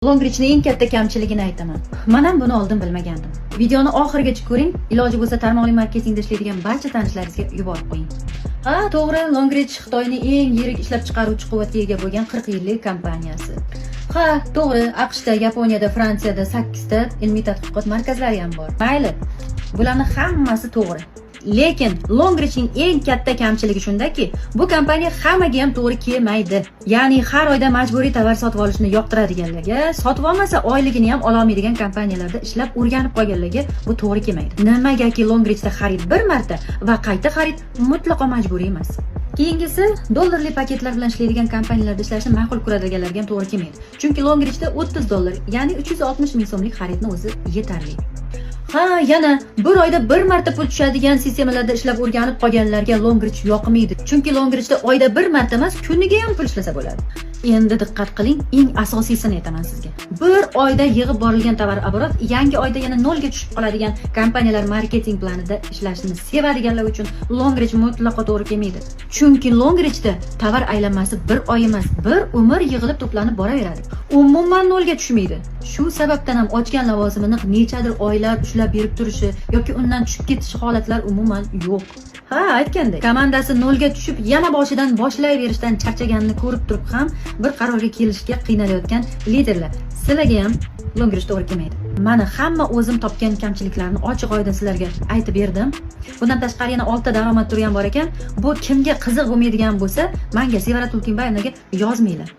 Longreachning eng katta kamchiligini aytaman. Men ham buni oldin bilmagandim. Videoni oxirigacha ko'ring, iloji bo'lsa tarmoqli marketingda ishlaydigan barcha tanishlaringizga yuborib qo'ying. Ha, to'g'ri, Longreach Xitoyning eng yirik ishlab chiqaruvchi quvvatga ega bo'lgan 40 yillik kompaniyasi. Ha, to'g'ri, AQShda, Yaponiyada, Fransiyada 8 ta ilmiy tadqiqot markazlari ham bor. Mayli, bularning hammasi to'g'ri. Lekin Longreachning eng katta kamchiligi shundaki, bu kompaniya hammaga ham to'g'ri kelmaydi. Ya'ni har oyda majburiy tovar sotib olishni yoqtiradiganlarga, sotib olmasa oyligini ham ola olmaydigan kompaniyalarda ishlab o'rganib qolganlarga bu to'g'ri kelmaydi. Nimagaki Longreachda xarid bir marta va qayta xarid mutlaqo majburiy emas. Keyingisi, dollarli paketlar bilan ishlaydigan kompaniyalarda ishlashni ma'qul ko'radiganlarga ham to'g'ri kelmaydi. Chunki Longreachda $30, ya'ni 360 ming so'mlik xaridni o'zi yetarli. Ha, yana bir oyda bir marta pul tushadigan sistemalarda ishlab o'rganib qolganlarga Longreach yoqmaydi. Chunki Longreachda oyda bir marta emas, kuniga ham pul ishlasa bo'ladi. Endi diqqat qiling, eng asosiysini aytaman sizga. Bir oyda yig'ib borilgan tovar oborot yangi oyda yana nolga tushib qoladigan kompaniyalar marketing planida ishlashni sevadiganlar uchun Longreach mutlaqo to'g'ri kelmaydi. Chunki Longreachda tovar aylanmasi bir oy emas, bir umr yig'ilib to'planib boraveradi. Umuman nolga tushmaydi. Shu sababdan ham ochgan lavozimini nechadir oylar ushlab berib turishi yoki undan tushib ketish holatlar umuman yo'q. Ha, aytgandek, komandasi nolga tushib, yana boshidan boshlayverishdan charchaganini ko'rib turib ham bir qarorga kelishga qiynalayotgan liderlar. Sizlarga ham Longreach to'g'ri kelmaydi. Mana hamma o'zim topgan kamchiliklarni ochiq-oydin sizlarga aytib berdim. Bundan tashqari yana 6 ta daromad turi ham bor ekan. Bu kimga qiziq bo'lmaydigan bo'lsa, menga Sevara Tulkinbayevnaga yozmanglar.